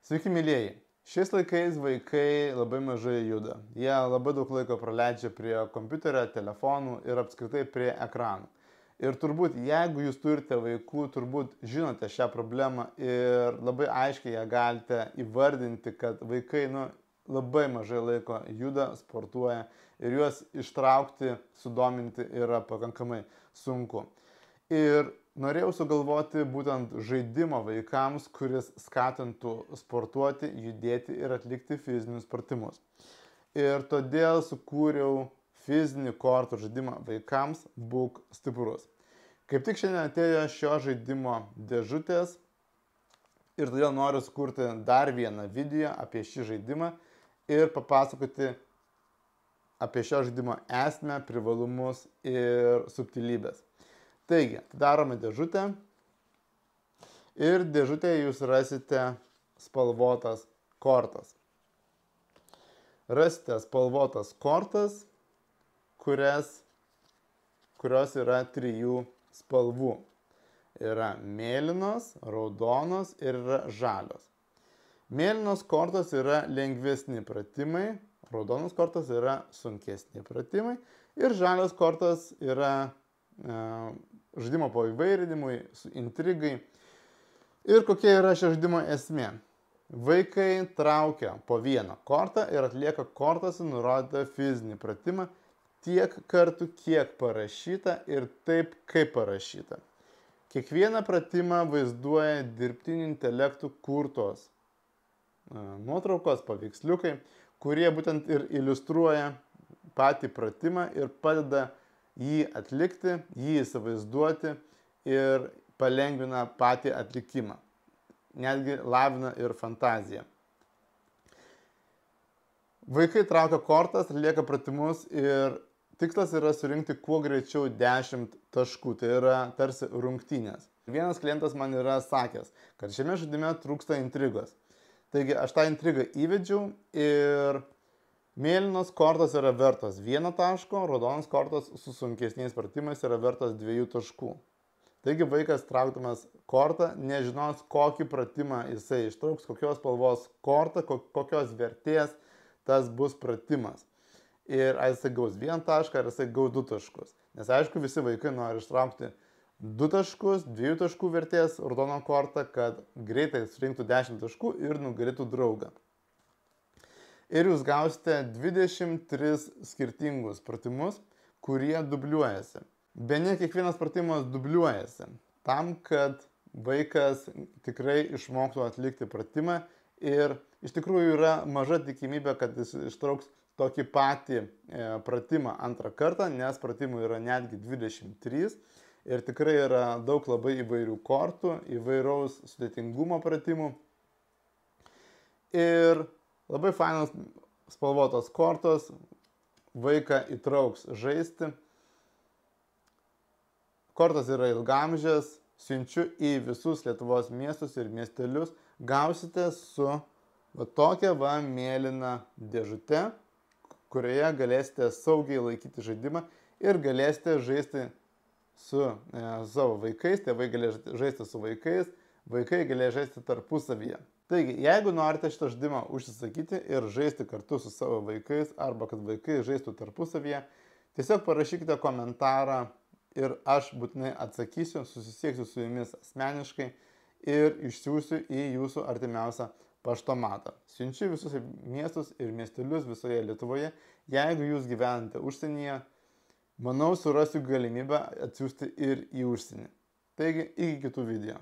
Sveiki, mylėjai. Šiais laikais vaikai labai mažai juda. Jie labai daug laiko praleidžia prie kompiuterio, telefonų ir apskritai prie ekranų. Ir turbūt, jeigu jūs turite vaikų, turbūt žinote šią problemą ir labai aiškiai ją galite įvardinti, kad vaikai labai mažai laiko juda, sportuoja ir juos ištraukti, sudominti yra pakankamai sunku. Ir norėjau sugalvoti būtent žaidimą vaikams, kuris skatintų sportuoti, judėti ir atlikti fizinius pratimus. Ir todėl sukūriau fizinį kortų žaidimą vaikams Būk stiprus. Kaip tik šiandien atėjo šio žaidimo dėžutės ir todėl noriu sukurti dar vieną video apie šį žaidimą ir papasakoti apie šio žaidimo esmę, privalumus ir subtilybės. Taigi, darome dėžutę ir dėžutėje jūs rasite spalvotas kortas. Rasite spalvotas kortas, kurios yra 3 spalvų. Yra mėlynos, raudonos ir yra žalios. Mėlynos kortos yra lengvesni pratimai, raudonos kortos yra sunkesni pratimai ir žalios kortos yra žaidimo paįvairinimui, intrigai. Ir kokia yra šio žaidimo esmė? Vaikai traukia po vieną kortą ir atlieka kortose nurodytą fizinį pratimą tiek kartų, kiek parašyta ir taip, kaip parašyta. Kiekvieną pratimą vaizduoja dirbtiniu intelektu kurtos nuotraukos, paveiksliukai, kurie būtent ir iliustruoja patį pratimą ir padeda jį atlikti, jį įsivaizduoti ir palengvina patį atlikimą. Netgi lavina ir fantaziją. Vaikai traukia kortas, atlieka pratimus ir tikslas yra surinkti kuo greičiau 10 taškų. Tai yra tarsi rungtynės. Vienas klientas man yra sakęs, kad šiame žaidime trūksta intrigos. Taigi aš tą intrigą įvedžiau ir mėlynos kortos yra vertos 1 taško, raudonos kortos su sunkesniais pratimais yra vertos 2 taškų. Taigi vaikas traukdamas kortą nežinos, kokį pratimą jisai ištrauks, kokios spalvos kortą, kokios vertės tas bus pratimas. Ir ar jisai gaus 1 tašką, ar jisai gaus 2 taškus. Nes aišku, visi vaikai nori ištraukti 2 taškus, 2 taškų vertės raudoną kortą, kad greitai surinktų 10 taškų ir nugalėtų draugą. Ir jūs gausite 23 skirtingus pratimus, kurie dubliuojasi. Bene kiekvienas pratimas dubliuojasi, tam, kad vaikas tikrai išmoktų atlikti pratimą ir iš tikrųjų yra maža tikimybė, kad jis ištrauks tokį patį pratimą antrą kartą, nes pratimų yra netgi 23 ir tikrai yra daug labai įvairių kortų, įvairaus sudėtingumo pratimų. Ir labai fainos spalvotos kortos vaiką įtrauks žaisti. Kortos yra ilgamžės, siunčiu į visus Lietuvos miestus ir miestelius. Gausite su tokia mėlyna dėžute, kurioje galėsite saugiai laikyti žaidimą ir galėsite žaisti su savo vaikais, tėvai galės žaisti su vaikais, vaikai galės žaisti tarpusavyje. Taigi, jeigu norite šitą žaidimą užsisakyti ir žaisti kartu su savo vaikais arba kad vaikai žaistų tarpusavyje, tiesiog parašykite komentarą ir aš būtinai atsakysiu, susisieksiu su jumis asmeniškai ir išsiųsiu į jūsų artimiausią paštomatą. Siunčiu visus miestus ir miestelius visoje Lietuvoje. Jeigu jūs gyvenate užsienyje, manau surasiu galimybę atsiųsti ir į užsienį. Taigi, iki kitų video.